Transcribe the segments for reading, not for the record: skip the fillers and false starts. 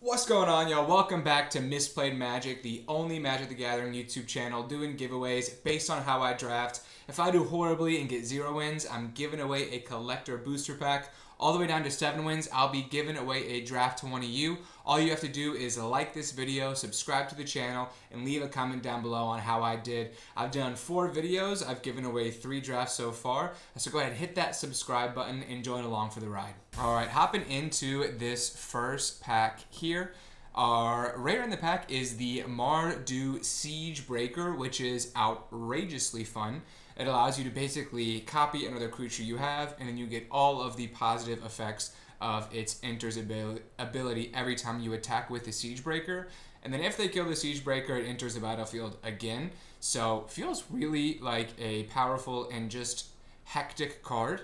What's going on, y'all? Welcome back to Misplayed Magic, the only Magic the Gathering YouTube channel doing giveaways based on how I draft. If I do horribly and get 0 wins, I'm giving away a collector booster pack. All the way down to 7 wins, I'll be giving away a draft to one of you. All you have to do is like this video, subscribe to the channel, and leave a comment down below on how I did. I've done 4 videos. I've given away 3 drafts so far. So go ahead, hit that subscribe button and join along for the ride. All right, hopping into this first pack here. Our rare in the pack is the Mardu Siege Breaker, which is outrageously fun. It allows you to basically copy another creature you have, and then you get all of the positive effects of its enters ability every time you attack with the Siege Breaker. And then if they kill the Siege Breaker, it enters the battlefield again. So feels really like a powerful and just hectic card,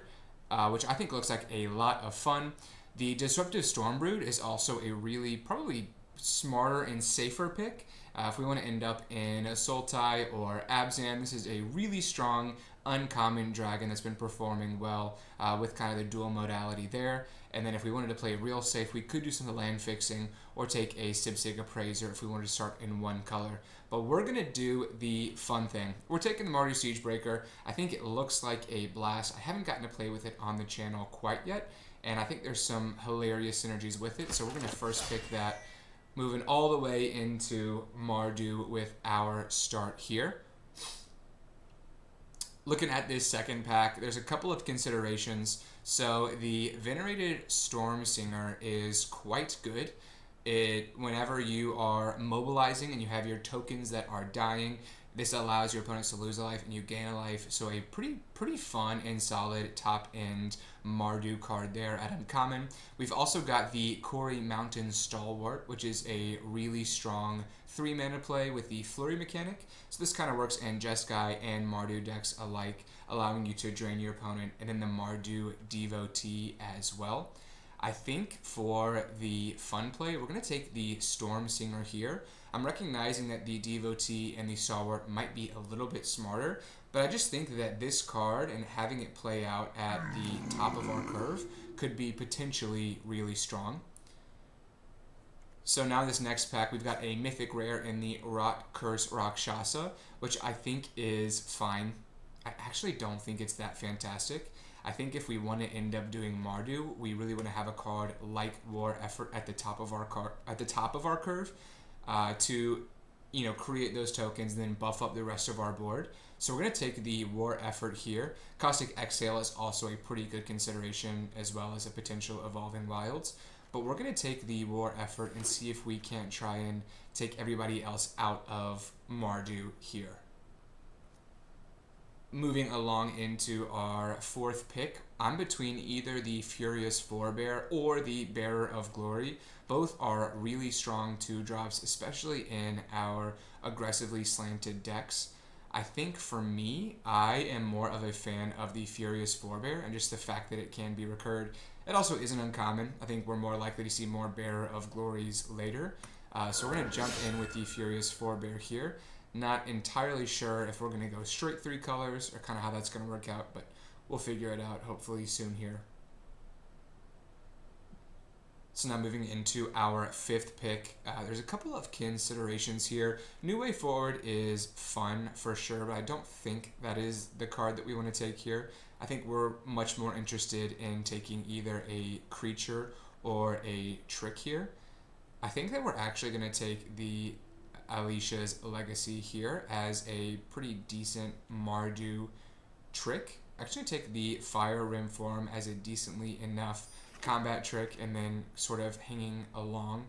which I think looks like a lot of fun. The Disruptive Stormbrood is also a really probably smarter and safer pick. If we want to end up in a Sultai or Abzan, this is a really strong, uncommon dragon that's been performing well with kind of the dual modality there. And then if we wanted to play real safe, we could do some of the land fixing or take a Sibsig Appraiser if we wanted to start in one color. But we're going to do the fun thing. We're taking the Mardu Siegebreaker. I think it looks like a blast. I haven't gotten to play with it on the channel quite yet, and I think there's some hilarious synergies with it. So we're going to first pick that, moving all the way into Mardu with our start here. Looking at this second pack, there's a couple of considerations. So the Venerated Stormsinger is quite good. Whenever you are mobilizing and you have your tokens that are dying, this allows your opponents to lose a life and you gain a life. So a pretty fun and solid top-end Mardu card there at uncommon. We've also got the Quarry Mountain Stalwart, which is a really strong 3-mana play with the Flurry mechanic. So this kind of works in Jeskai and Mardu decks alike, allowing you to drain your opponent, and then the Mardu Devotee as well. I think for the fun play, we're going to take the Stormsinger here. I'm recognizing that the Devotee and the Stalwart might be a little bit smarter, but I just think that this card and having it play out at the top of our curve could be potentially really strong. So now this next pack, we've got a Mythic Rare in the Rot Curse Rakshasa, which I think is fine. I actually don't think it's that fantastic. I think if we want to end up doing Mardu, we really want to have a card like War Effort at the top of our curve to create those tokens and then buff up the rest of our board. So we're going to take the War Effort here. Caustic Exhale is also a pretty good consideration, as well as a potential Evolving Wilds. But we're going to take the War Effort and see if we can't try and take everybody else out of Mardu here. Moving along into our fourth pick, I'm between either the Furious Forebear or the Bearer of Glory. Both are really strong 2-drops, especially in our aggressively slanted decks. I think for me, I am more of a fan of the Furious Forebear and just the fact that it can be recurred. It also isn't uncommon. I think we're more likely to see more Bearer of Glories later. So we're going to jump in with the Furious Forebear here. Not entirely sure if we're going to go straight 3 colors or kind of how that's going to work out, but we'll figure it out hopefully soon here. So now moving into our 5th pick, there's a couple of considerations here. New Way Forward is fun for sure, but I don't think that is the card that we want to take here. I think we're much more interested in taking either a creature or a trick here. I think that we're actually going to take the Alicia's Legacy here as a pretty decent Mardu trick. Actually take the Fire Rim form as a decently enough combat trick and then sort of hanging along.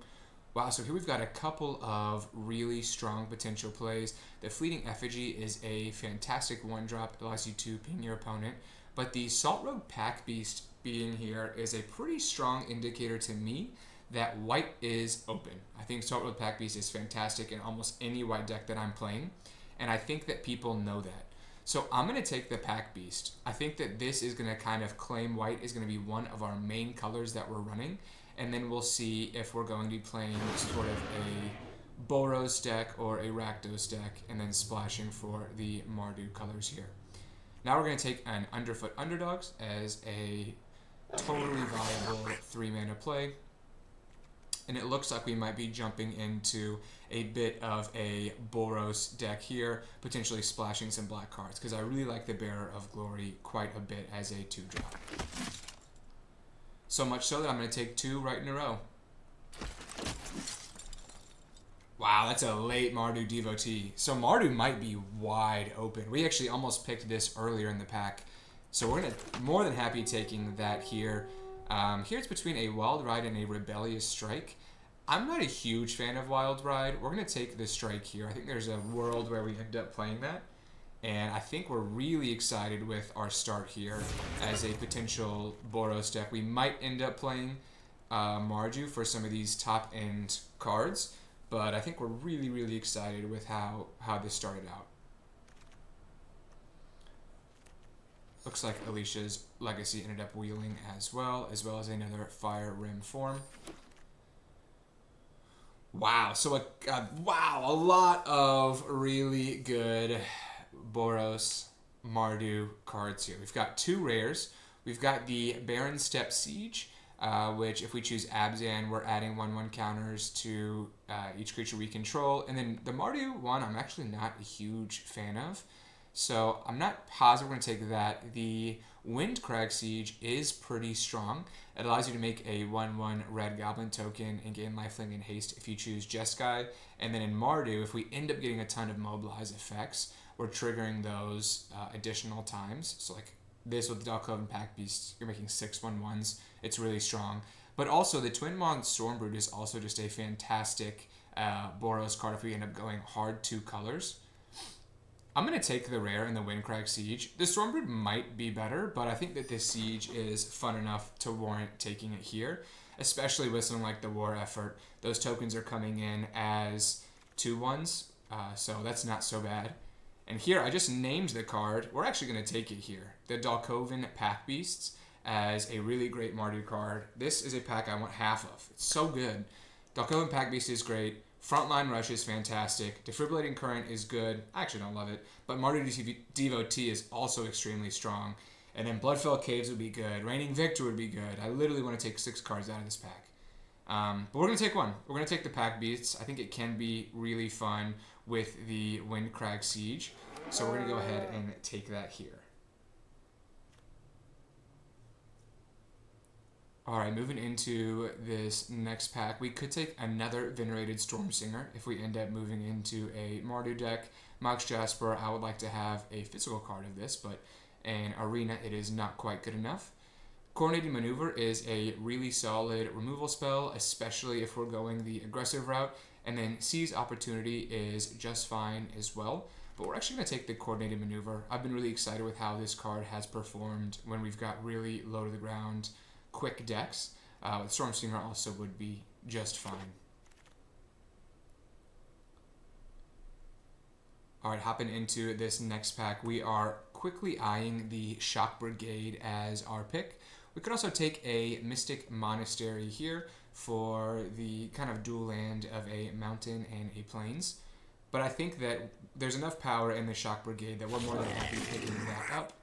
Wow, so here we've got a couple of really strong potential plays. The Fleeting Effigy is a fantastic 1-drop. It allows you to ping your opponent. But the Salt Road Pack Beast being here is a pretty strong indicator to me that white is open. I think Salt Road Pack Beast is fantastic in almost any white deck that I'm playing, and I think that people know that. So I'm going to take the Pack Beast. I think that this is going to kind of claim white is going to be one of our main colors that we're running, and then we'll see if we're going to be playing sort of a Boros deck or a Rakdos deck, and then splashing for the Mardu colors here. Now we're going to take an Underfoot Underdogs as a totally viable 3-mana play. And it looks like we might be jumping into a bit of a Boros deck here, potentially splashing some black cards, because I really like the Bearer of Glory quite a bit as a 2-drop. So much so that I'm going to take 2 right in a row. Wow, that's a late Mardu Devotee. So Mardu might be wide open. We actually almost picked this earlier in the pack. So we're going to more than happy taking that here. Here it's between a Wild Ride and a Rebellious Strike. I'm not a huge fan of Wild Ride. We're going to take the Strike here. I think there's a world where we end up playing that. And I think we're really excited with our start here as a potential Boros deck. We might end up playing Mardu for some of these top-end cards. But I think we're really, really excited with how this started out. Looks like Alicia's Legacy ended up wheeling as well as another Fire Rim form. Wow, so a lot of really good Boros Mardu cards here. We've got 2 rares. We've got the Barren Steppe Siege, which if we choose Abzan, we're adding 1/1 counters to each creature we control. And then the Mardu one, I'm actually not a huge fan of. So I'm not positive we're going to take that. The Windcrag Siege is pretty strong. It allows you to make a 1/1 red goblin token and gain lifelink and haste if you choose Jeskai. And then in Mardu, if we end up getting a ton of mobilize effects, we're triggering those additional times. So like this with the Dalkovan Pack Beasts, you're making 6/1/1s. It's really strong. But also the Twin Mon Stormbrood is also just a fantastic Boros card if we end up going hard 2 colors. I'm going to take the rare in the Windcrag Siege. The Stormbrood might be better, but I think that this Siege is fun enough to warrant taking it here, especially with something like the War Effort. Those tokens are coming in as 2/1s, so that's not so bad. And here, I just named the card. We're actually going to take it here. The Dalkovan Pack Beasts as a really great Mardu card. This is a pack I want half of. It's so good. Dalkovan Pack Beast is great. Frontline Rush is fantastic. Defibrillating Current is good. I actually don't love it. But Mardu Devotee is also extremely strong. And then Bloodfell Caves would be good. Reigning Victor would be good. I literally want to take 6 cards out of this pack. But we're going to take one. We're going to take the Pack Beasts. I think it can be really fun with the Windcrag Siege. So we're going to go ahead and take that here. Alright, moving into this next pack, we could take another Venerated Stormsinger if we end up moving into a Mardu deck. Mox Jasper, I would like to have a physical card of this, but in Arena it is not quite good enough. Coordinated Maneuver is a really solid removal spell, especially if we're going the aggressive route, and then Seize Opportunity is just fine as well. But we're actually going to take the Coordinated Maneuver. I've been really excited with how this card has performed when we've got really low to the ground quick decks. Stormsinger also would be just fine. Alright, hopping into this next pack, we are quickly eyeing the Shock Brigade as our pick. We could also take a Mystic Monastery here for the kind of dual land of a mountain and a plains. But I think that there's enough power in the Shock Brigade that we're more than happy picking that up.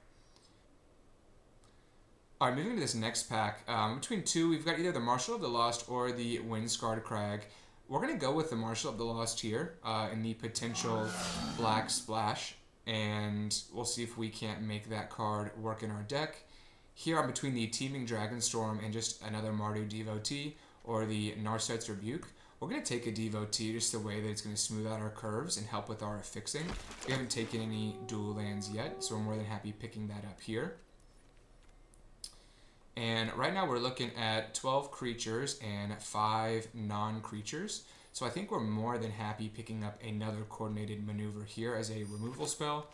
Alright, moving to this next pack, between 2, we've got either the Marshal of the Lost or the Windscarred Crag. We're going to go with the Marshal of the Lost here in the potential Black Splash, and we'll see if we can't make that card work in our deck. Here I'm between the Teeming Dragonstorm and just another Mardu Devotee or the Narset's Rebuke. We're going to take a Devotee just the way that it's going to smooth out our curves and help with our fixing. We haven't taken any dual lands yet, so we're more than happy picking that up here. And right now we're looking at 12 creatures and 5 non-creatures. So I think we're more than happy picking up another Coordinated Maneuver here as a removal spell.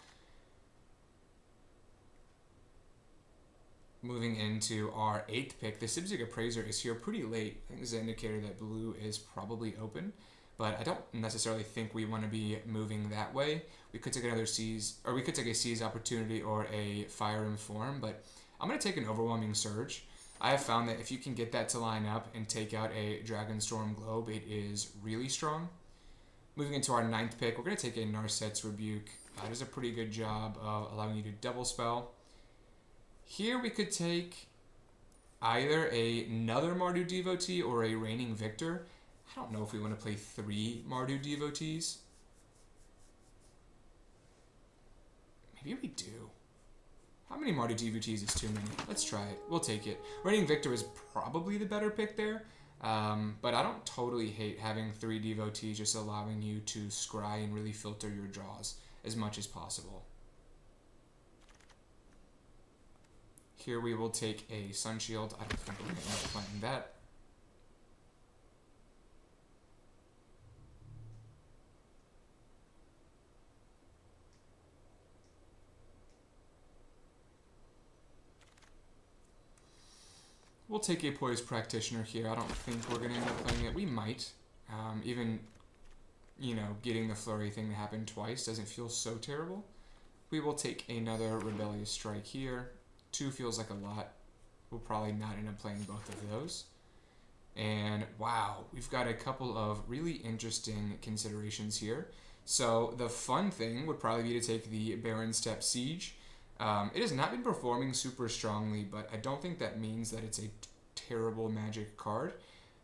Moving into our 8th pick, the Sibzig Appraiser is here pretty late. I think this is an indicator that blue is probably open, but I don't necessarily think we want to be moving that way. We could take another Seize, or we could take a Seize Opportunity or a Fire Rim form, but I'm going to take an Overwhelming Surge. I have found that if you can get that to line up and take out a Dragonstorm Globe, it is really strong. Moving into our 9th pick, we're going to take a Narset's Rebuke. It does a pretty good job of allowing you to double spell. Here we could take either another Mardu Devotee or a Reigning Victor. I don't know if we want to play 3 Mardu Devotees. Maybe we do. How many Mardu Devotees is too many? Let's try it. We'll take it. Reigning Victor is probably the better pick there. But I don't totally hate having 3 Devotees, just allowing you to scry and really filter your draws as much as possible. Here we will take a Sun Shield. I don't think we're going to end up playing that. We'll take a Poised Practitioner here. I don't think we're going to end up playing it. We might. Even, getting the Flurry thing to happen twice doesn't feel so terrible. We will take another Rebellious Strike here. 2 feels like a lot. We'll probably not end up playing both of those. And wow, we've got a couple of really interesting considerations here. So the fun thing would probably be to take the Baron Step Siege. It has not been performing super strongly, but I don't think that means that it's a terrible Magic card.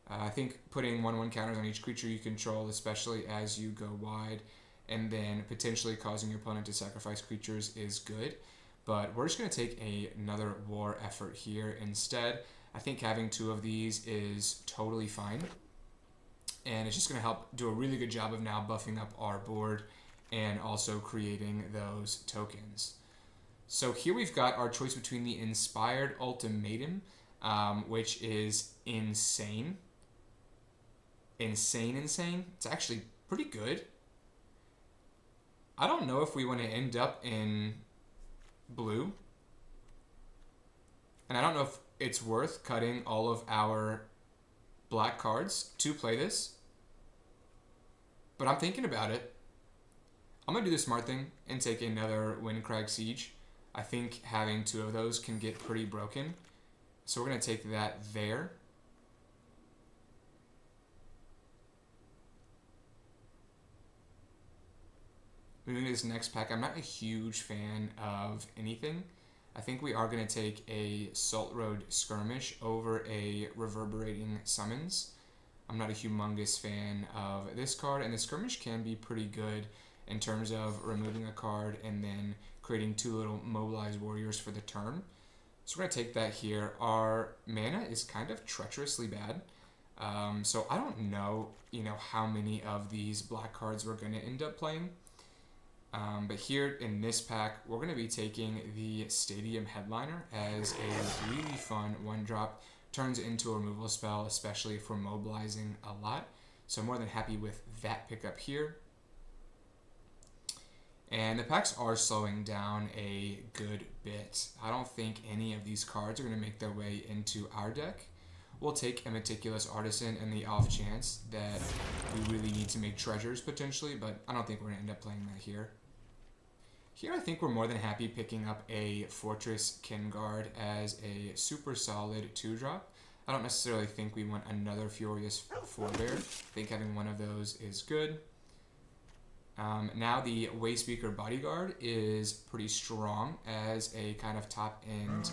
I think putting 1/1 counters on each creature you control, especially as you go wide, and then potentially causing your opponent to sacrifice creatures is good. But we're just going to take another war effort here instead. I think having 2 of these is totally fine. And it's just going to help do a really good job of now buffing up our board and also creating those tokens. So here we've got our choice between the Inspired Ultimatum, which is insane. Insane. It's actually pretty good. I don't know if we want to end up in blue. And I don't know if it's worth cutting all of our black cards to play this. But I'm thinking about it. I'm going to do the smart thing and take another Windcrag Siege. I think having 2 of those can get pretty broken. So we're going to take that there. Moving to this next pack, I'm not a huge fan of anything. I think we are going to take a Salt Road Skirmish over a Reverberating Summons. I'm not a humongous fan of this card, and the Skirmish can be pretty good in terms of removing a card and then creating 2 little Mobilized Warriors for the turn. So we're going to take that here. Our mana is kind of treacherously bad. So I don't know, how many of these black cards we're going to end up playing. But here in this pack, we're going to be taking the Stadium Headliner as a really fun 1-drop. Turns into a removal spell, especially if we're mobilizing a lot. So I'm more than happy with that pickup here. And the packs are slowing down a good bit. I don't think any of these cards are going to make their way into our deck. We'll take a Meticulous Artisan in the off chance that we really need to make treasures potentially, but I don't think we're going to end up playing that here. Here I think we're more than happy picking up a Fortress Kinguard as a super solid 2-drop. I don't necessarily think we want another Furious Forebear. I think having 1 of those is good. Now the Wayspeaker Bodyguard is pretty strong as a kind of top-end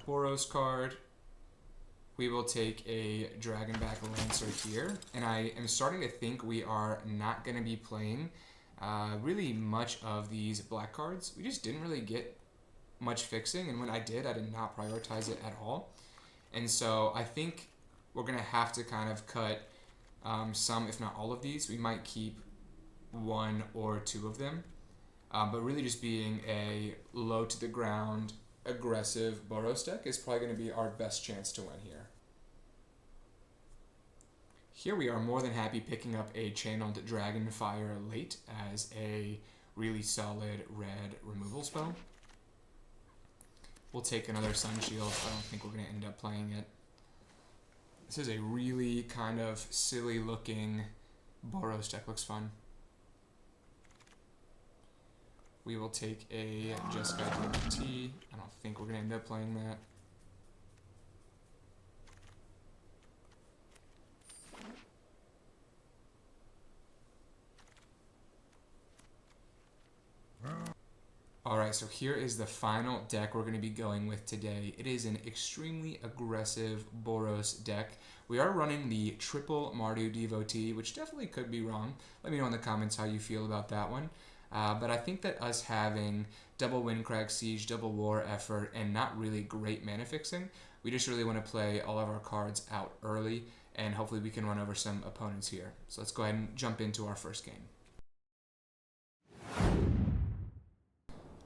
Boros card. We will take a Dragonback Lancer here, and I am starting to think we are not going to be playing really much of these black cards. We just didn't really get much fixing, and when I did not prioritize it at all. And so I think we're going to have to kind of cut some, if not all of these. We might keep 1 or 2 of them, but really just being a low to the ground aggressive Boros deck is probably going to be our best chance to win here. Here we are more than happy picking up a Channeled Dragonfire late as a really solid red removal spell. We'll take another Sun Shield. I don't think we're going to end up playing it. This is a really kind of silly looking Boros deck. Looks fun. We will take a Jeskai DMT. I don't think we're going to end up playing that. Alright. Alright, so here is the final deck we're going to be going with today. It is an extremely aggressive Boros deck. We are running the triple Mardu Devotee, which definitely could be wrong. Let me know in the comments how you feel about that one. But I think that us having double Windcrag Siege, double War Effort, and not really great mana fixing, we just really want to play all of our cards out early, and hopefully we can run over some opponents here. So let's go ahead and jump into our first game.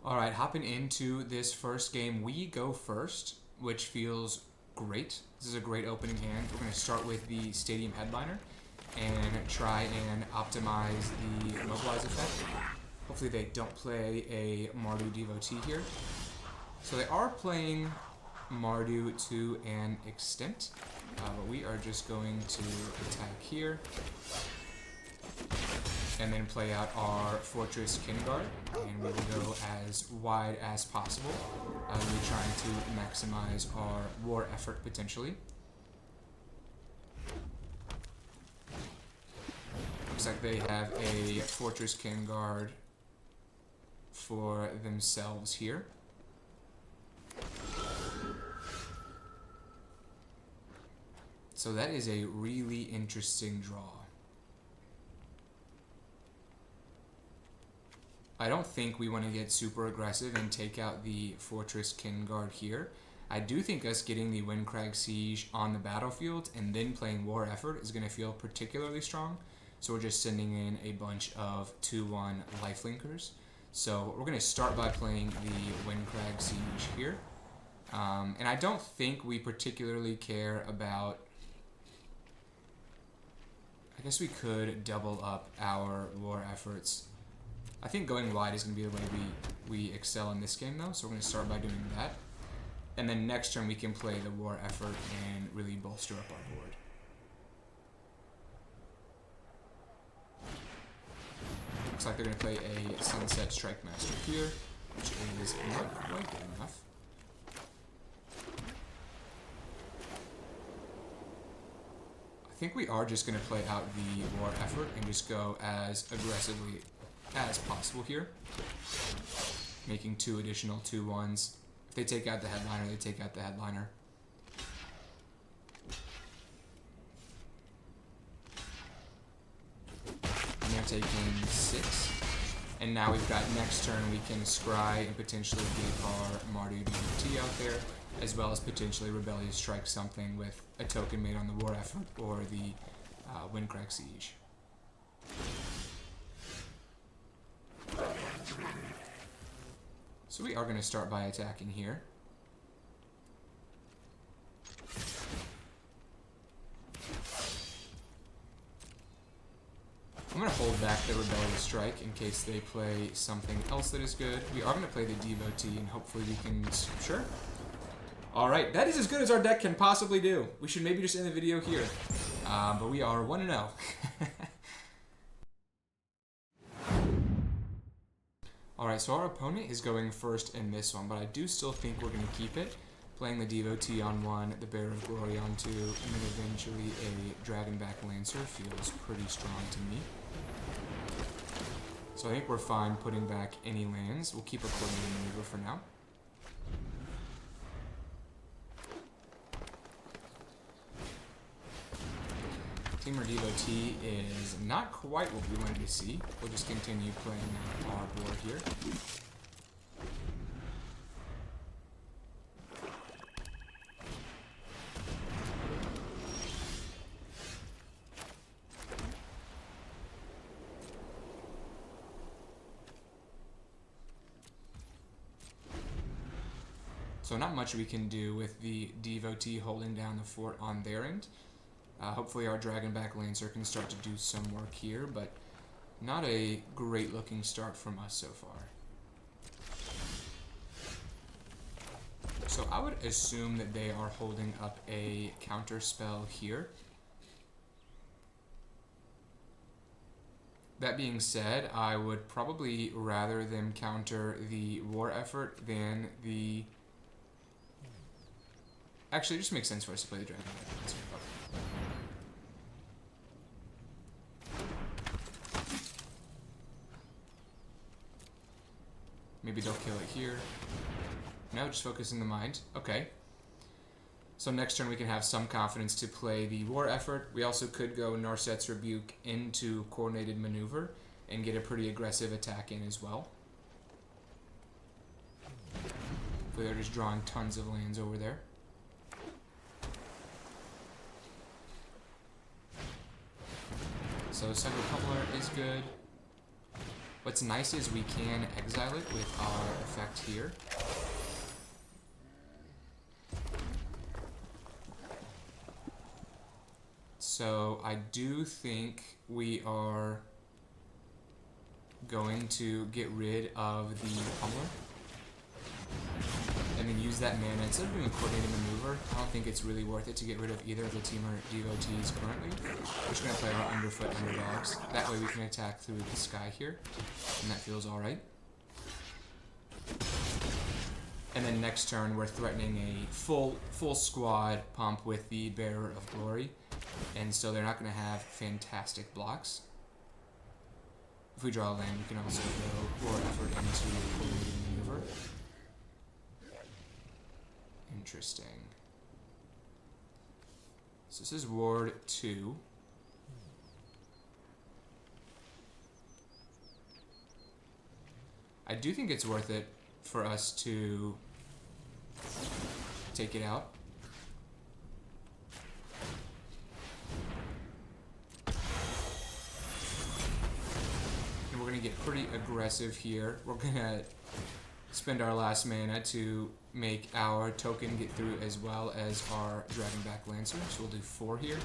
Alright, hopping into this first game, we go first, which feels great. This is a great opening hand. We're going to start with the Stadium Headliner and try and optimize the Mobilize effect. Hopefully they don't play a Mardu Devotee here. So they are playing Mardu to an extent, but we are just going to attack here and then play out our Fortress Kinguard, and we will go as wide as possible. We're trying to maximize our war effort potentially. Looks like they have a Fortress Kinguard for themselves here. So that is a really interesting draw. I don't think we want to get super aggressive and take out the Fortress Kinguard here. I do think us getting the Windcrag Siege on the battlefield and then playing War Effort is going to feel particularly strong. So we're just sending in a bunch of 2/1 Lifelinkers. So we're going to start by playing the Windcrag Siege here. And I don't think we particularly care about... I guess we could double up our War Efforts. I think going wide is going to be the way we excel in this game, though, so we're going to start by doing that. And then next turn we can play the War Effort and really bolster up our board. Looks like they're going to play a Sunset Strike Master here, which is not quite good enough. I think we are just going to play out the War Effort and just go as aggressively as possible here, making 2 additional 2/1s. If they take out the Headliner, they take out the Headliner. And they're taking 6. And now we've got next turn we can scry and potentially get our Mardu Devotee out there, as well as potentially Rebellious Strike something with a token made on the War Effort or the Windcrag Siege. So we are going to start by attacking here. I'm going to hold back the Rebellious Strike in case they play something else that is good. We are going to play the Devotee and hopefully we can... Sure. Alright, that is as good as our deck can possibly do. We should maybe just end the video here. But we are 1-0. Alright, so our opponent is going first in this one, but I do still think we're going to keep it. Playing the Devotee on 1, the Bearer of Glory on 2, and then eventually a Dragonback Lancer feels pretty strong to me. So I think we're fine putting back any lands. We'll keep a Coordinated Maneuver for now. Temur Devotee is not quite what we wanted to see. We'll just continue playing our board here. So not much we can do with the Devotee holding down the fort on their end. Hopefully our Dragonback Lancer can start to do some work here, but not a great looking start from us so far. So I would assume that they are holding up a counter spell here. That being said, I would probably rather them counter the War Effort than the... Actually, it just makes sense for us to play the Dragonback Lancer. Maybe they'll kill it here. No, just focus in the mind. Okay. So next turn we can have some confidence to play the War Effort. We also could go Narset's Rebuke into Coordinated Maneuver and get a pretty aggressive attack in as well. But they're just drawing tons of lands over there. So Cyber Pummeler is good. What's nice is we can exile it with our effect here. So I do think we are going to get rid of the Pummeler and then use that mana. Instead of doing Coordinated Maneuver, I don't think it's really worth it to get rid of either of the Teamer devotees currently. We're just going to play our Underfoot Underdogs. That way we can attack through the sky here, and that feels alright. And then next turn we're threatening a full squad pump with the Bearer of Glory, and so they're not going to have fantastic blocks. If we draw a land, we can also go War Effort into Coordinated Maneuver. Interesting. So this is Ward 2. I do think it's worth it for us to take it out. And we're going to get pretty aggressive here. We're going to spend our last mana to make our token get through as well as our Dragonback Lancer. So we'll do 4 here.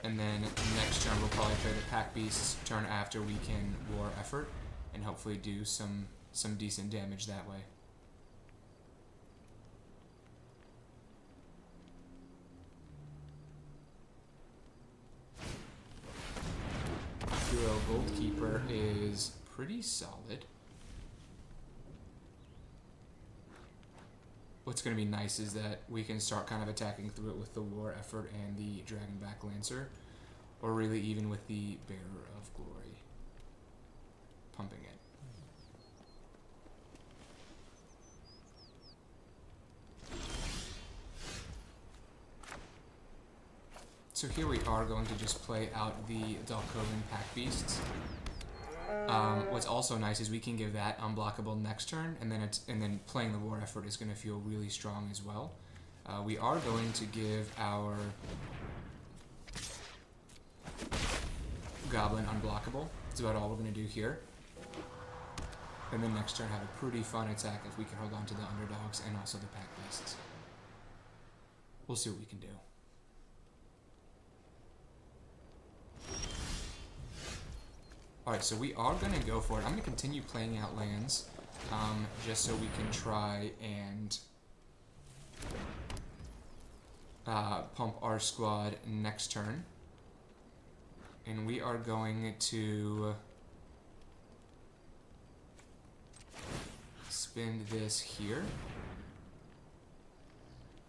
And then next turn we'll probably play the Pack Beasts turn after we can War Effort and hopefully do some decent damage that way. Hero Goldkeeper is pretty solid. What's going to be nice is that we can start kind of attacking through it with the War Effort and the Dragonback Lancer, or really even with the Bearer of Glory. Pumping it. So here we are going to just play out the Dalkovan Pack Beasts. What's also nice is we can give that unblockable next turn, and then playing the War Effort is going to feel really strong as well. We are going to give our Goblin unblockable. That's about all we're going to do here. And then next turn have a pretty fun attack if we can hold on to the Underdogs and also the Pack Beasts. We'll see what we can do. Alright, so we are going to go for it. I'm going to continue playing out lands, just so we can try and pump our squad next turn. And we are going to spend this here.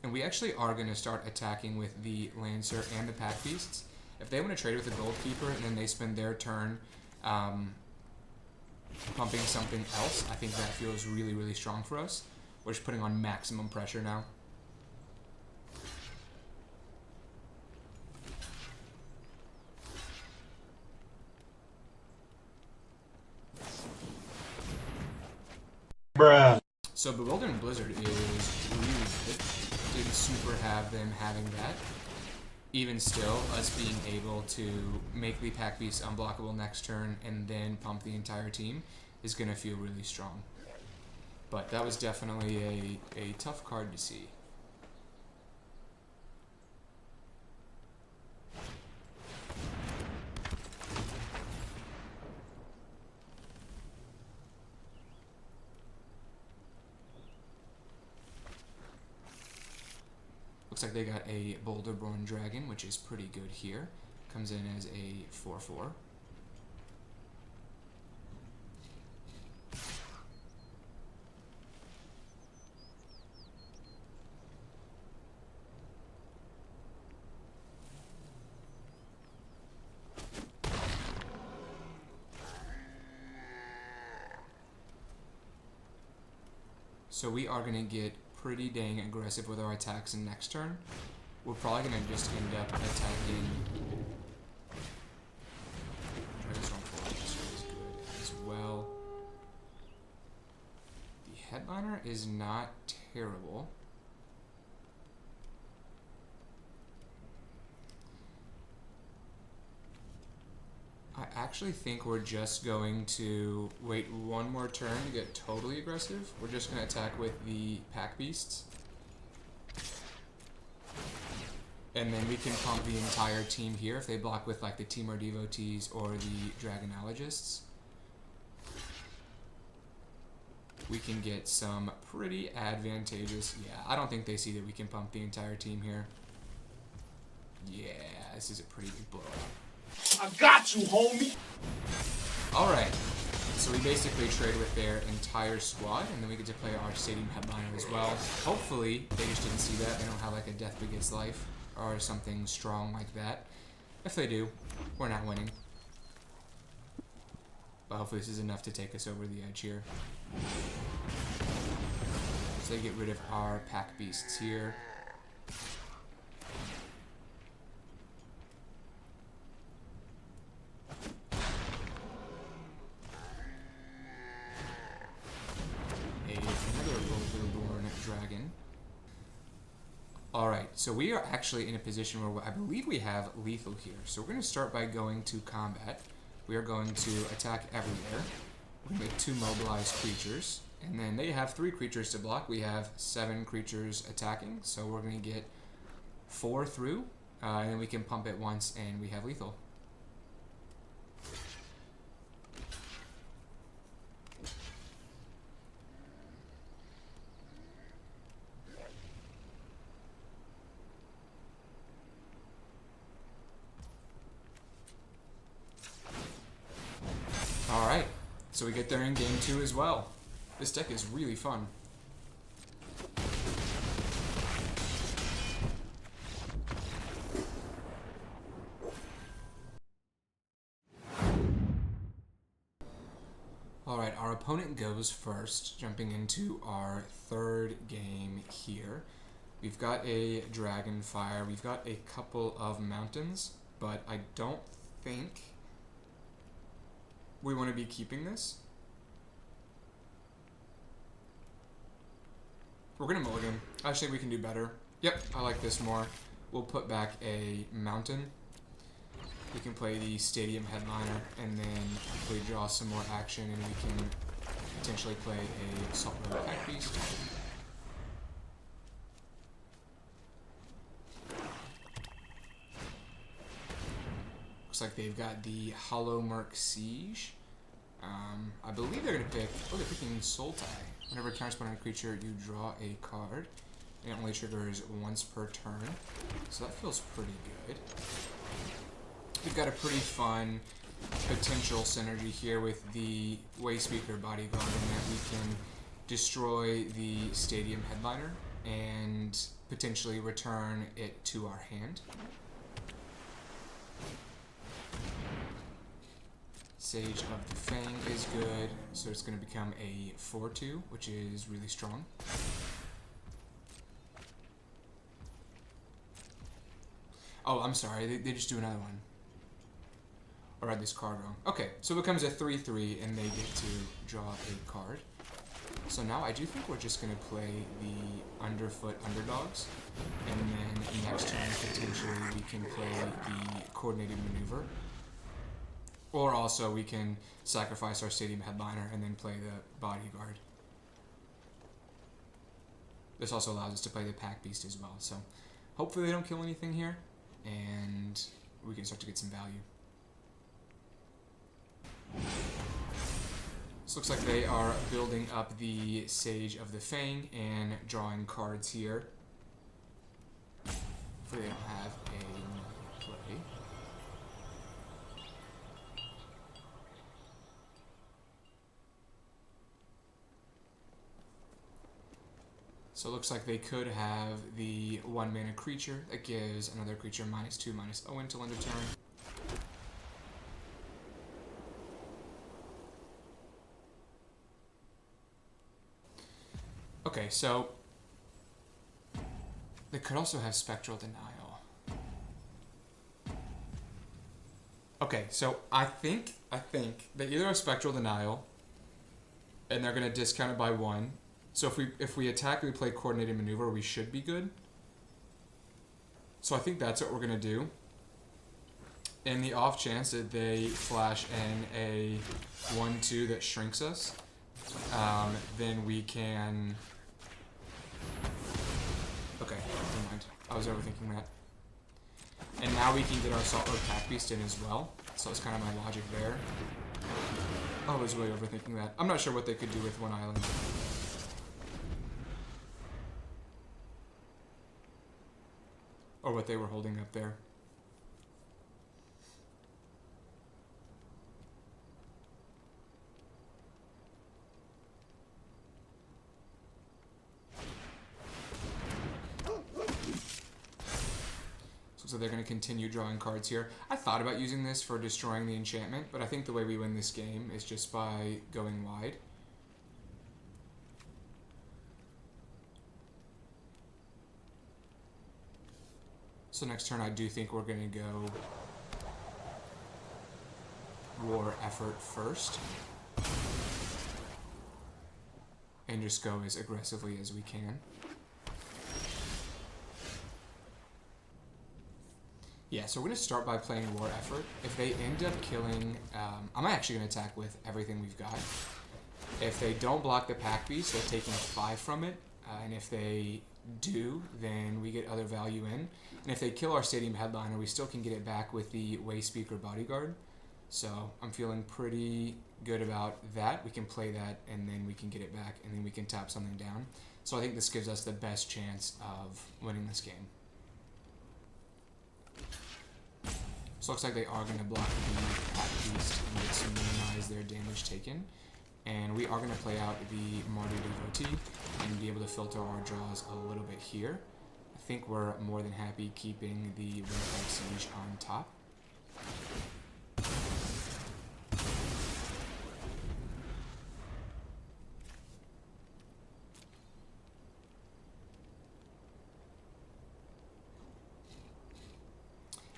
And we actually are going to start attacking with the Lancer and the Pack Beasts. If they want to trade with the Goldkeeper and then they spend their turn pumping something else, I think that feels really, really strong for us. We're just putting on maximum pressure now. Bruh. So Bewildering Blizzard is really good. Didn't super have them having that. Even still, us being able to make the Pack Beast unblockable next turn and then pump the entire team is going to feel really strong. But that was definitely a tough card to see. Looks like they got a Boulderborn Dragon, which is pretty good here. Comes in as a 4/4. So we are going to get pretty dang aggressive with our attacks in next turn. We're probably going to just end up attacking Dragonstorm is good as well. The Headliner is not terrible. I actually think we're just going to wait one more turn to get totally aggressive. We're just going to attack with the Pack Beasts. And then we can pump the entire team here if they block with like the Temur Devotees or the Dragonologists. We can get some pretty advantageous... Yeah, I don't think they see that we can pump the entire team here. Yeah, this is a pretty big blowout. I got you, homie! Alright, so we basically trade with their entire squad, and then we get to play our Stadium Headliner as well. Hopefully, they just didn't see that. They don't have like a Death Begets Life or something strong like that. If they do, we're not winning. But hopefully this is enough to take us over the edge here. So they get rid of our Pack Beasts here. Dragon. Alright, so we are actually in a position where I believe we have lethal here. So we're going to start by going to combat. We are going to attack everywhere. We're going to make 2 mobilized creatures. And then they have 3 creatures to block. We have 7 creatures attacking. So we're going to get 4 through. And then we can pump it once and we have lethal. Alright, so we get there in game 2 as well. This deck is really fun. Alright, our opponent goes first, jumping into our 3rd game here. We've got a Dragonfire, we've got a couple of mountains, but I don't think we want to be keeping this. We're going to mulligan. I think we can do better. Yep, I like this more. We'll put back a mountain. We can play the Stadium Headliner, and then we draw some more action, and we can potentially play a Saltwater Pack Beast. Looks like they've got the Hollow Merc Siege. I believe they're going to pick... Oh, they're picking Soul Tie. Whenever counterspell on a creature, you draw a card. And it only triggers once per turn. So that feels pretty good. We've got a pretty fun potential synergy here with the Wayspeaker Bodyguard, in that we can destroy the Stadium Headliner and potentially return it to our hand. Sage of the Fang is good, so it's going to become a 4/2, which is really strong. Oh, I'm sorry, they just do another one. Or I read this card wrong. Okay, so it becomes a 3/3, and they get to draw a card. So now I do think we're just going to play the Underfoot Underdogs, and then next turn potentially we can play the Coordinated Maneuver. Or also we can sacrifice our Stadium Headliner and then play the Bodyguard. This also allows us to play the Pack Beast as well. So hopefully they don't kill anything here, and we can start to get some value. This looks like they are building up the Sage of the Fang and drawing cards here. Hopefully they don't have a play. So it looks like they could have the 1-mana creature that gives another creature -2/-0 until end of turn. Okay, so they could also have Spectral Denial. Okay, so I think they either have Spectral Denial, and they're gonna discount it by 1. So if we attack and we play Coordinated Maneuver, we should be good. So I think that's what we're gonna do. In the off chance that they flash in a 1/2 that shrinks us, then we can. Okay, never mind. I was overthinking that. And now we can get our Saltwater Pack Beast in as well. So it's kind of my logic there. I was really overthinking that. I'm not sure what they could do with one island. Or what they were holding up there. So they're going to continue drawing cards here. I thought about using this for destroying the enchantment, but I think the way we win this game is just by going wide. So next turn I do think we're going to go War Effort first. And just go as aggressively as we can. Yeah, so we're going to start by playing War Effort. If they end up killing... I'm actually going to attack with everything we've got. If they don't block the Pack Beast, they're taking 5 from it. And if they do, then we get other value in. And if they kill our Stadium Headliner, we still can get it back with the Way Speaker Bodyguard. So I'm feeling pretty good about that. We can play that, and then we can get it back, and then we can tap something down. So I think this gives us the best chance of winning this game. So it looks like they are going to block the Pack Beast and get to minimize their damage taken. And we are going to play out the Mardu Devotee and be able to filter our draws a little bit here. I think we're more than happy keeping the Windcraft Siege on top.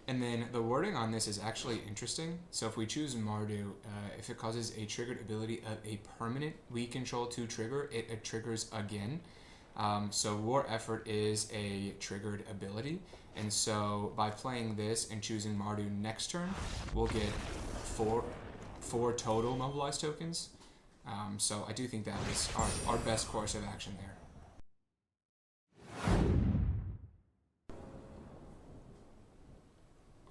And then the wording on this is actually interesting. So if we choose Mardu, if it causes a triggered ability of a permanent we control to trigger, it triggers again. So War Effort is a triggered ability. And so by playing this and choosing Mardu next turn, we'll get four total mobilized tokens. So I do think that is our best course of action there.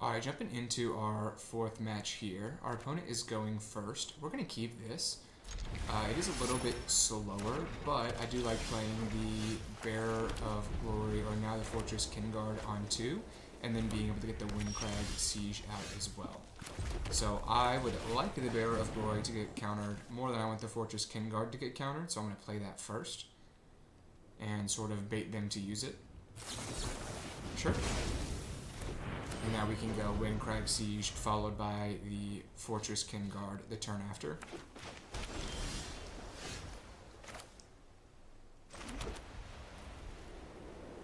Alright, jumping into our 4th match here. Our opponent is going first. We're going to keep this. It is a little bit slower, but I do like playing the Bearer of Glory, or now the Fortress Kinguard on 2, and then being able to get the Windcrag Siege out as well. So I would like the Bearer of Glory to get countered more than I want the Fortress Kinguard to get countered, so I'm going to play that first and sort of bait them to use it. Sure. And now we can go Windcrag Siege, followed by the Fortress Kinguard the turn after.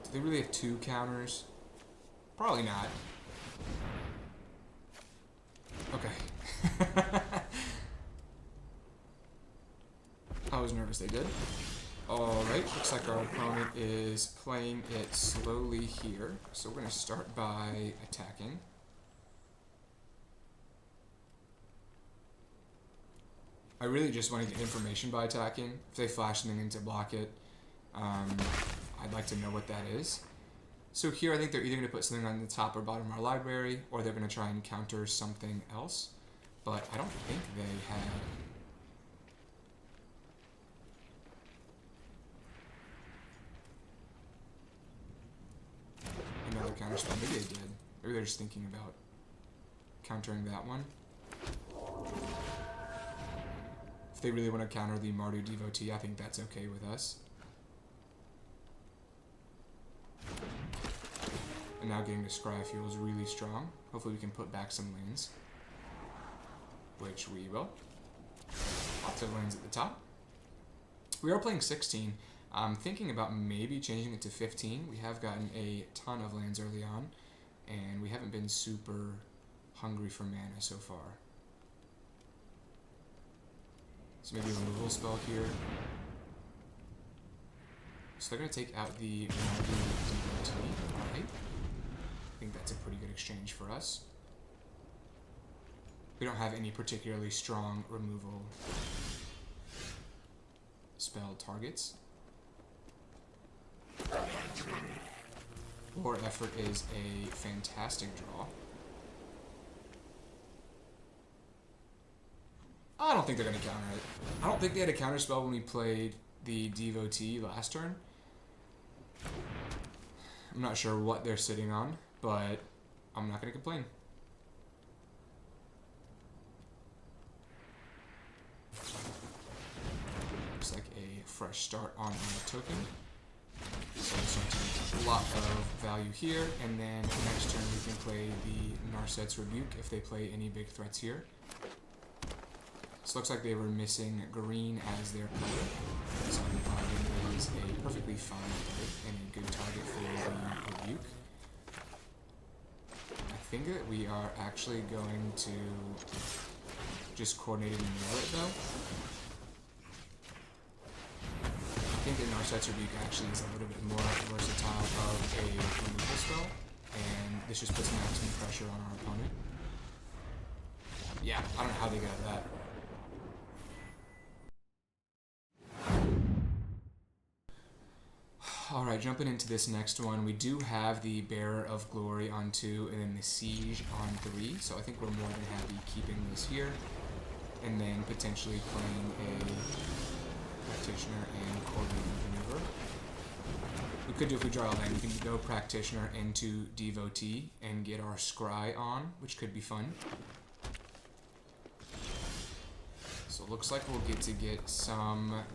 Do they really have 2 counters? Probably not. Okay. I was nervous they did. Alright, looks like our opponent is playing it slowly here. So we're going to start by attacking. I really just want to get information by attacking. If they flash something in to block it, I'd like to know what that is. So here I think they're either going to put something on the top or bottom of our library, or they're going to try and counter something else. But I don't think they had... another counter spell. Maybe they did. Maybe they're just thinking about countering that one. If they really want to counter the Mardu Devotee, I think that's okay with us. And now getting to Scry feels really strong. Hopefully we can put back some lands. Which we will. Lots of lands at the top. We are playing 16. I'm thinking about maybe changing it to 15. We have gotten a ton of lands early on, and we haven't been super hungry for mana so far. So maybe a removal spell here. So they're going to take out the DVT. Alright. I think that's a pretty good exchange for us. We don't have any particularly strong removal spell targets. War Effort is a fantastic draw. I don't think they're going to counter it. I don't think they had a counter spell when we played the Devotee last turn. I'm not sure what they're sitting on, but I'm not going to complain. Looks like a fresh start on our token. So we'll start to make a lot of value here, and then next turn we can play the Narset's Rebuke if they play any big threats here. So it looks like they were missing green as their color. So the Dragon is a perfectly fine target and a good target for the Rebuke. I think that we are actually going to just coordinate and nail it though. I think that Narset's Rebuke actually is a little bit more versatile of a removal spell, and this just puts maximum pressure on our opponent. Yeah, I don't know how they got that. Alright, jumping into this next one, we do have the Bearer of Glory on 2 and then the Siege on 3, so I think we're more than happy keeping this here, and then potentially playing a Practitioner and Coordinating Maneuver. We could do, if we draw a land, we can go Practitioner into Devotee and get our Scry on, which could be fun. So it looks like we'll get some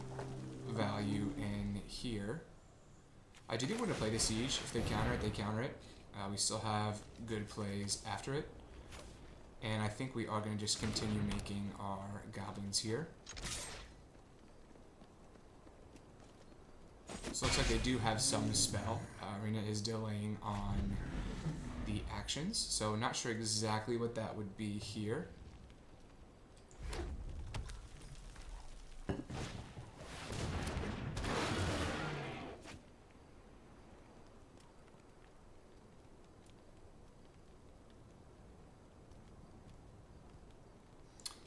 value in here. I do want to play the Siege. If they counter it, they counter it. We still have good plays after it. And I think we are going to just continue making our goblins here. So it looks like they do have some spell. Arena is delaying on the actions. So not sure exactly what that would be here.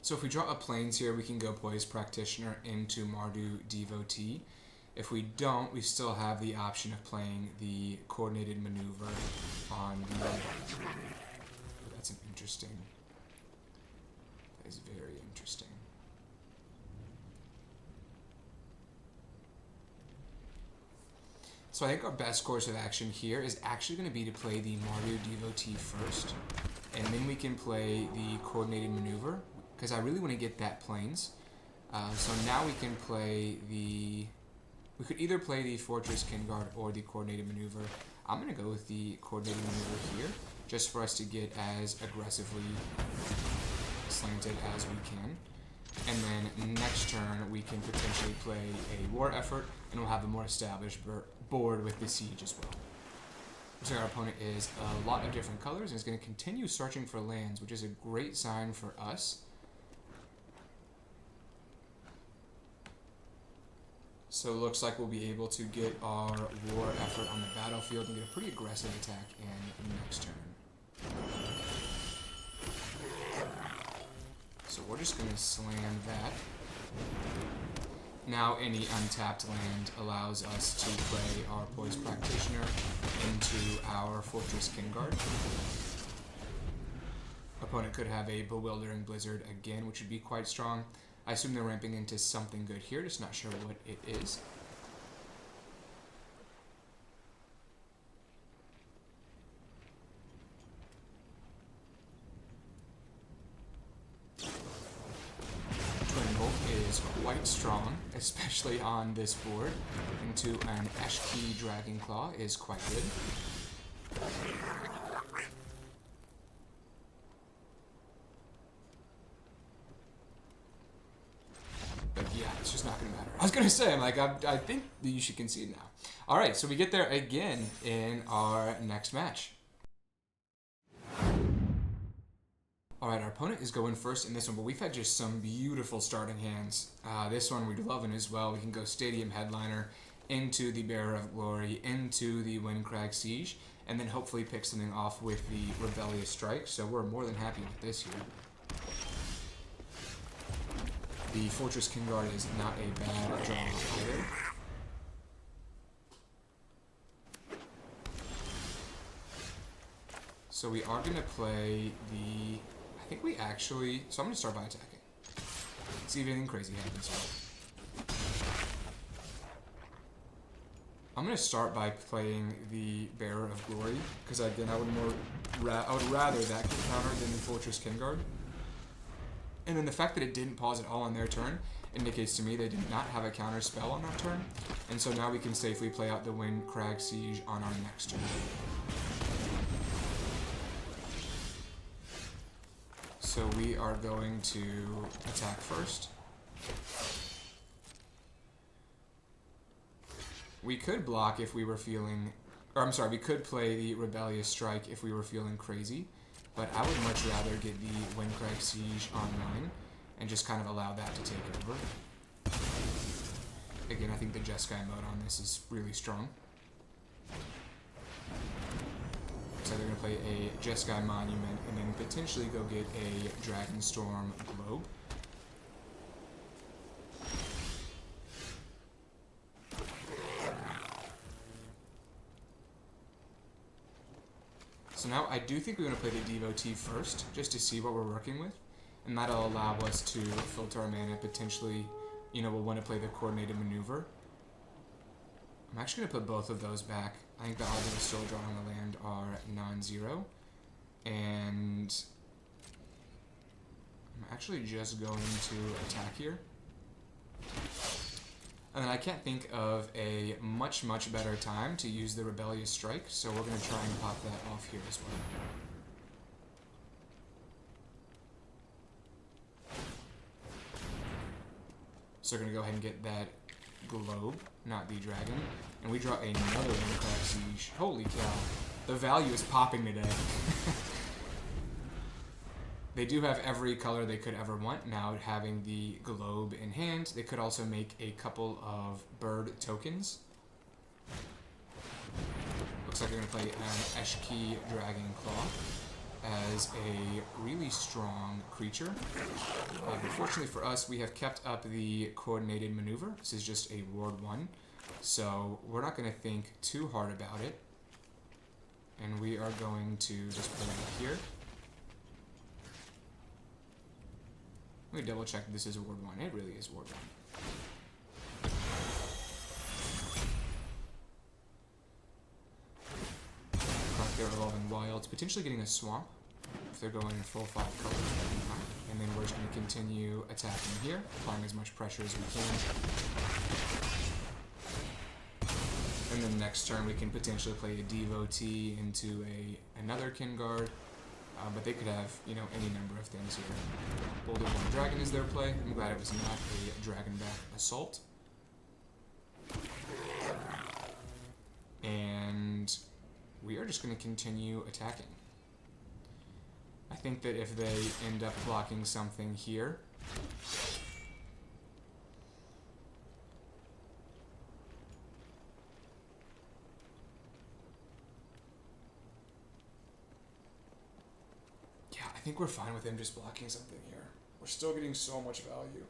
So if we draw up planes here, we can go Poise Practitioner into Mardu Devotee. If we don't, we still have the option of playing the Coordinated Maneuver on the... That's an interesting... That is very interesting. So I think our best course of action here is actually going to be to play the Mardu Devotee first, and then we can play the Coordinated Maneuver, because I really want to get that planes. So now we can play the... We could either play the Fortress Kingguard or the Coordinated Maneuver. I'm going to go with the Coordinated Maneuver here, just for us to get as aggressively slanted as we can. And then next turn, we can potentially play a War Effort, and we'll have a more established board with the Siege as well. So our opponent is a lot of different colors, and is going to continue searching for lands, which is a great sign for us. So it looks like we'll be able to get our War Effort on the battlefield and get a pretty aggressive attack in next turn. So we're just going to slam that. Now any untapped land allows us to play our Poise Practitioner into our Fortress Kingguard. Opponent could have a Bewildering Blizzard again, which would be quite strong. I assume they're ramping into something good here, just not sure what it is. Twin Bolt is quite strong, especially on this board. Into an Eshki Dragonclaw is quite good. But yeah, it's just not going to matter. was gonna say, I'm like, I think that you should concede now. All right, so we get there again in our next match. All right, our opponent is going first in this one, but we've had just some beautiful starting hands. This one we're loving as well. We can go Stadium Headliner into the Bearer of Glory, into the Windcrag Siege, and then hopefully pick something off with the Rebellious Strike. So we're more than happy with this here. The Fortress Kingguard is not a bad draw either. So we are going to play the... I think we actually... So I'm going to start by attacking. See if anything crazy happens here. I'm going to start by playing the Bearer of Glory, because again, I would rather that counter than the Fortress Kingguard. And then the fact that it didn't pause at all on their turn indicates to me they did not have a counter spell on that turn. And so now we can safely play out the Windcrag Siege on our next turn. So we are going to attack first. We could block if we were feeling... Or I'm sorry, we could play the Rebellious Strike if we were feeling crazy. But I would much rather get the Windcrag Siege online and just kind of allow that to take over. Again, I think the Jeskai mode on this is really strong. So they're going to play a Jeskai Monument and then potentially go get a Dragonstorm Globe. So now I do think we're going to play the Devotee first, just to see what we're working with. And that'll allow us to filter our mana, potentially, you know, we'll want to play the Coordinated Maneuver. I'm actually going to put both of those back. I think the odds of a still drawn on the land are non-zero. And I'm actually just going to attack here. And then I can't think of a much better time to use the Rebellious Strike, so we're going to try and pop that off here as well. So we're going to go ahead and get that Globe, not the Dragon. And we draw another Windcrag Siege. Holy cow. The value is popping today. They do have every color they could ever want. Now, having the Globe in hand, they could also make a couple of bird tokens. Looks like they're going to play an Eshki Dragon Claw as a really strong creature. Unfortunately for us, we have kept up the Coordinated Maneuver. This is just a Ward 1, so we're not going to think too hard about it. And we are going to just put it here. Let me double check that this is Ward 1. It really is Ward 1. They're evolving wilds, potentially getting a swamp if they're going full 5 colors. And then we're just going to continue attacking here, applying as much pressure as we can. And then next turn we can potentially play a Devotee into another Kingguard. But they could have, you know, any number of things here. Boulder Born Dragon is their play. I'm glad it was not a Dragonback Assault. And we are just going to continue attacking. I think that if they end up blocking something here, I think we're fine with him just blocking something here. We're still getting so much value.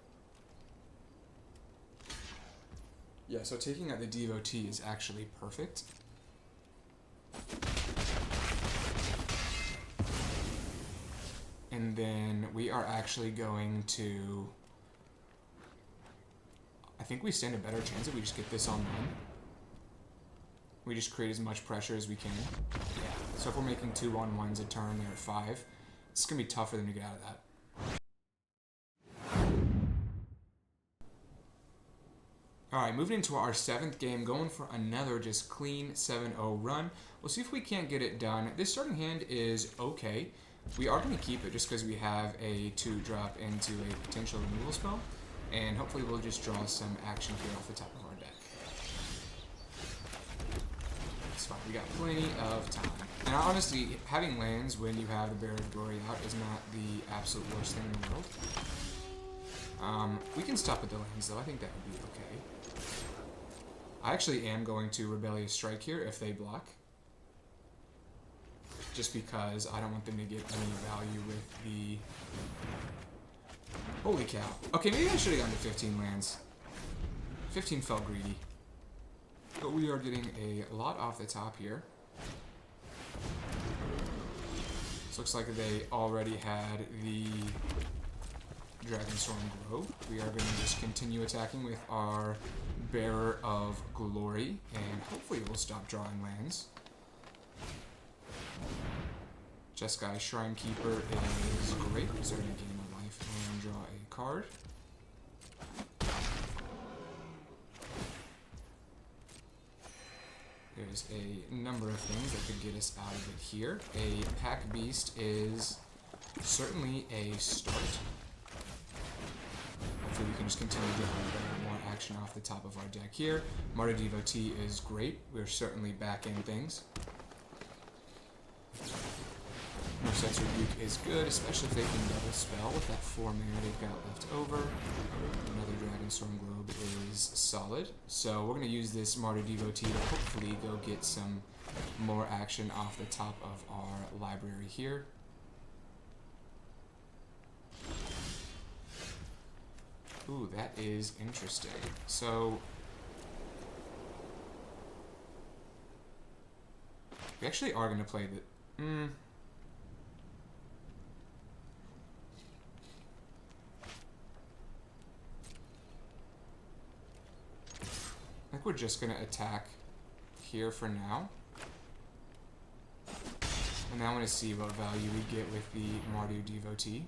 Yeah, so taking out the Devotee is actually perfect. And then we are actually going to... I think we stand a better chance if we just get this online. We just create as much pressure as we can. Yeah, so if we're making 2-on-1s a turn, they're at 5. It's going to be tough for them to get out of that. Alright, moving into our 7th game, going for another just clean 7-0 run. We'll see if we can't get it done. This starting hand is okay. We are going to keep it just because we have a 2-drop into a potential removal spell. And hopefully we'll just draw some action here off the top of our deck. It's fine, we got plenty of time. And honestly, having lands when you have the Bear of Glory out is not the absolute worst thing in the world. We can stop with the lands though, I think that would be okay. I actually am going to Rebellious Strike here if they block. Just because I don't want them to get any value with the... Holy cow. Okay, maybe I should have gone to 15 lands. 15 felt greedy. But we are getting a lot off the top here. This looks like they already had the Dragonstorm Grove. We are going to just continue attacking with our Bearer of Glory, and hopefully we'll stop drawing lands. Jeskai Shrine Keeper is great. Reserve a game of life and draw a card. There's a number of things that could get us out of it here. A Pack Beast is certainly a start. Hopefully we can just continue to have more action off the top of our deck here. Martyr Devotee is great. We're certainly back in things. Norset's Rebuke is good, especially if they can double spell with that 4 mana they've got left over. Another Dragonstorm Globe is solid. So we're going to use this Martyr Devotee to hopefully go get some more action off the top of our library here. Ooh, that is interesting. So we actually are going to play the... I think we're just going to attack here for now. And now I want to see what value we get with the Martyr Devotee.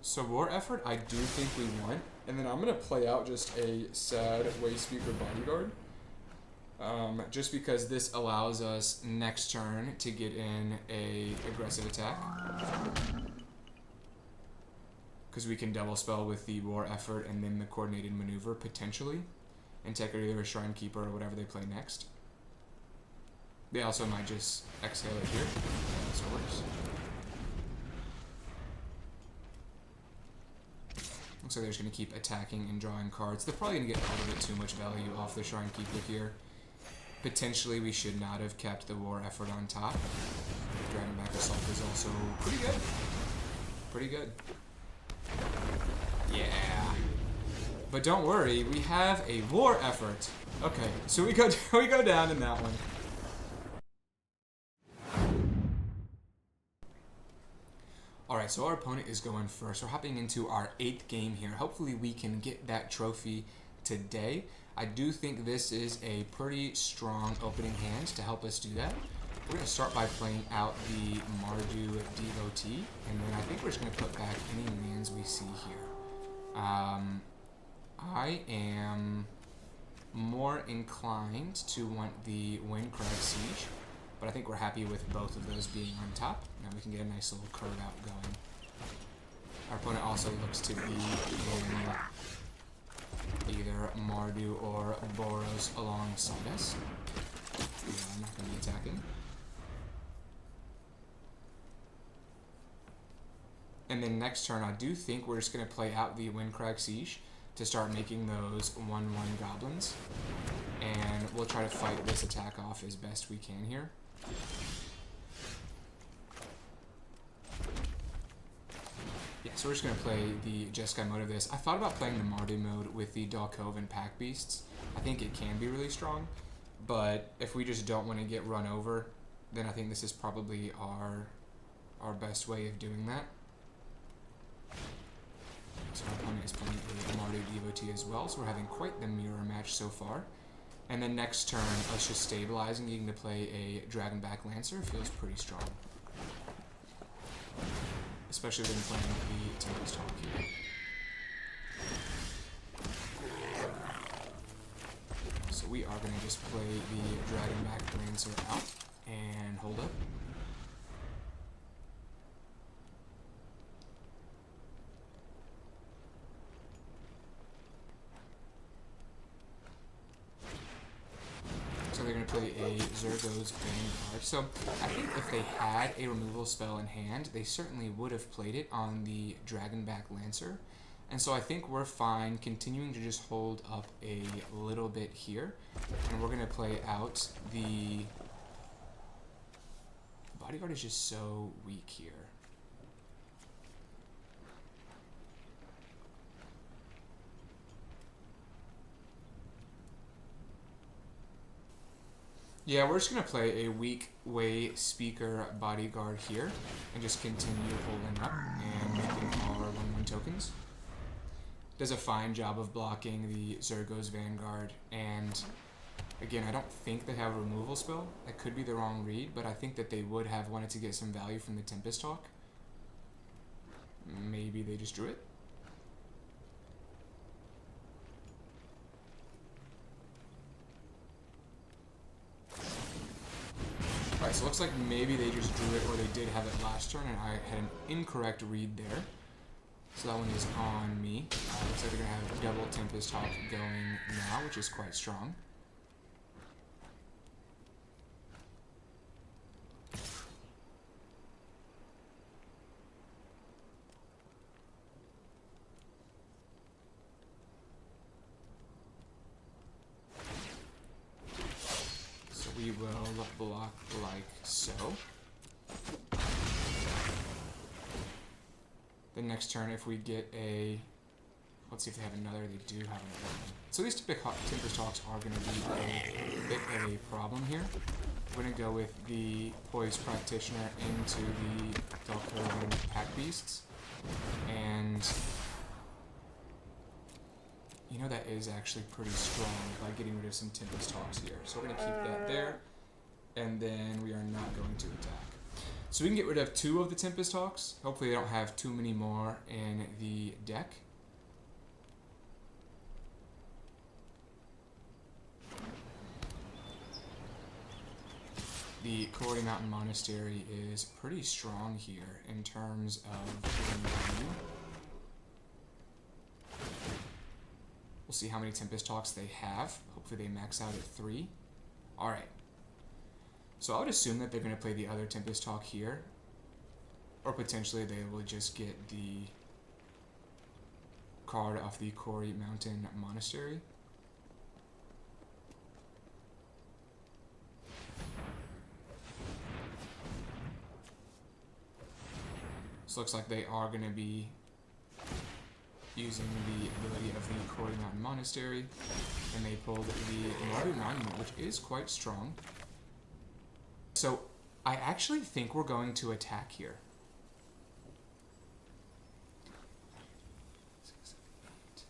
So War Effort, I do think we want. And then I'm going to play out just a sad Wayspeaker Bodyguard. Just because this allows us next turn to get in a aggressive attack. Because we can double spell with the War Effort and then the Coordinated Maneuver, potentially. And take either a Shrine Keeper or whatever they play next. They also might just exhale it here. That also works. Looks like they're just going to keep attacking and drawing cards. They're probably going to get a little bit too much value off the Shrine Keeper here. Potentially, we should not have kept the War Effort on top. Dragonback Assault is also pretty good. Pretty good. Yeah. But don't worry, we have a War Effort. Okay, so we go down in that one. Alright, so our opponent is going first. We're hopping into our 8th game here. Hopefully we can get that trophy today. I do think this is a pretty strong opening hand to help us do that. We're going to start by playing out the Mardu Devotee, and then I think we're just going to put back any lands we see here. I am more inclined to want the Windcrag Siege, but I think we're happy with both of those being on top. Now we can get a nice little curve out going. Our opponent also looks to be in either Mardu or Boros alongside us. Yeah, I'm not going to be attacking. And then next turn, I do think we're just going to play out the Windcrag Siege to start making those 1/1 goblins. And we'll try to fight this attack off as best we can here. Yeah, so we're just going to play the Jeskai mode of this. I thought about playing the Mardu mode with the Dalcove and Pack Beasts. I think it can be really strong, but if we just don't want to get run over, then I think this is probably our best way of doing that. So our opponent is playing a Mardu Devotee as well, so we're having quite the mirror match so far. And then next turn, us just stabilizing, getting to play a Dragonback Lancer feels pretty strong. Especially when playing the Tarkir. So we are going to just play the Dragonback Lancer out and hold up. So they're going to play a Zergo's Vanguard. So I think if they had a removal spell in hand, they certainly would have played it on the Dragonback Lancer. And so I think we're fine continuing to just hold up a little bit here. And we're going to play out the... Bodyguard is just so weak here. Yeah, we're just going to play a weak way Speaker Bodyguard here and just continue holding up and making our 1/1 tokens. Does a fine job of blocking the Zergo's Vanguard, and again, I don't think they have a removal spell. That could be the wrong read, but I think that they would have wanted to get some value from the Tempest Hawk. Maybe they just drew it. Alright, so it looks like maybe they just drew it, or they did have it last turn, and I had an incorrect read there. So that one is on me. Looks like they're going to have a double Tempest Hawk going now, which is quite strong. So we will block like so. The next turn, if we get a... Let's see if they have another. They do have another. So these Tempest Hawks are going to be a bit of a problem here. We're going to go with the Poised Practitioner into the Tarkir Pack Beasts. And... you know, that is actually pretty strong by getting rid of some Tempest Hawks here. So we're going to keep that there. And then we are not going to attack. So we can get rid of 2 of the Tempest Hawks. Hopefully they don't have too many more in the deck. The Corey Mountain Monastery is pretty strong here in terms of giving value. We'll see how many Tempest Hawks they have. Hopefully they max out at 3. Alright. So I would assume that they're going to play the other Tempest Hawk here. Or potentially they will just get the card off the Corey Mountain Monastery. So looks like they are going to be using the ability of the Corey Mountain Monastery. And they pulled the Mardu Monument, which is quite strong. So, I actually think we're going to attack here. 6, 7, 8.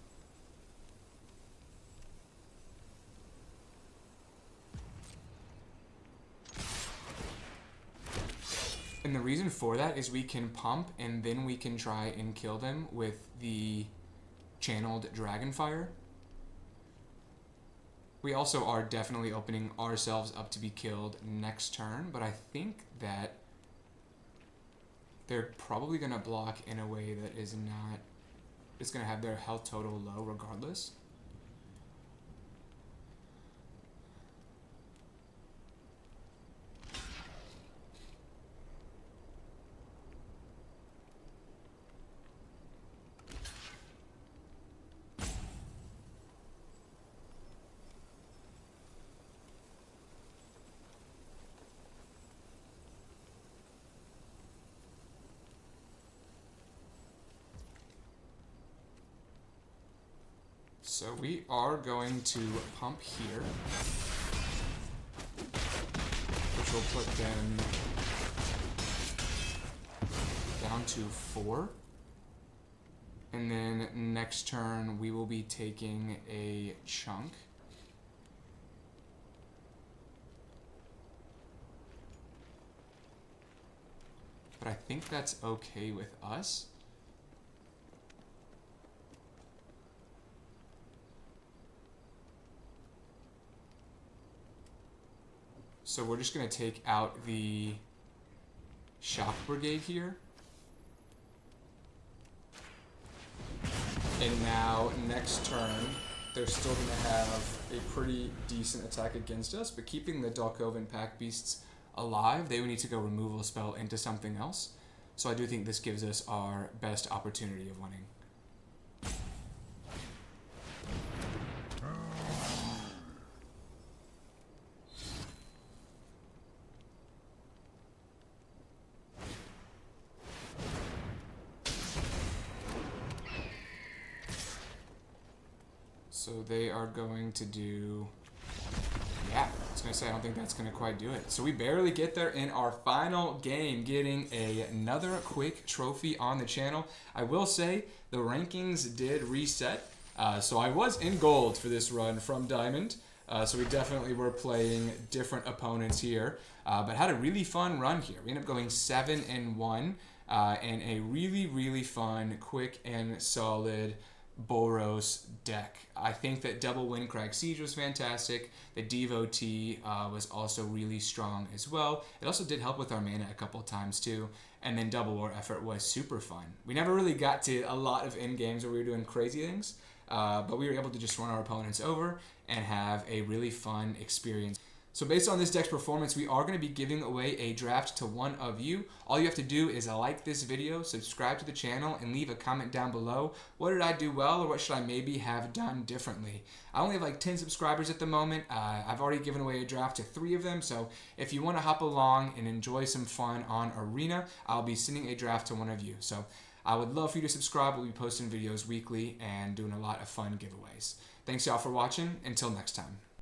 And the reason for that is we can pump and then we can try and kill them with the channeled Dragonfire. We also are definitely opening ourselves up to be killed next turn, but I think that they're probably going to block in a way that is not... it's going to have their health total low regardless. So we are going to pump here, which will put them down to 4. And then next turn we will be taking a chunk. But I think that's okay with us. So we're just going to take out the Shock Brigade here. And now, next turn, they're still going to have a pretty decent attack against us, but keeping the Dalkovan Pack Beasts alive, they would need to go removal spell into something else. So I do think this gives us our best opportunity of winning. So they are going to do... Yeah, I was going to say, I don't think that's going to quite do it. So we barely get there in our final game, getting another quick trophy on the channel. I will say, the rankings did reset. So I was in gold for this run from Diamond. So we definitely were playing different opponents here. But had a really fun run here. We ended up going 7-1 and a really, really fun, quick and solid Boros deck. I think that Double Windcrag Siege was fantastic. The Devotee was also really strong as well. It also did help with our mana a couple times too. And then Double War Effort was super fun. We never really got to a lot of end games where we were doing crazy things, but we were able to just run our opponents over and have a really fun experience. So based on this deck's performance, we are going to be giving away a draft to one of you. All you have to do is like this video, subscribe to the channel, and leave a comment down below. What did I do well, or what should I maybe have done differently? I only have like 10 subscribers at the moment. I've already given away a draft to 3 of them, so if you want to hop along and enjoy some fun on Arena, I'll be sending a draft to one of you. So I would love for you to subscribe. We'll be posting videos weekly and doing a lot of fun giveaways. Thanks y'all for watching. Until next time.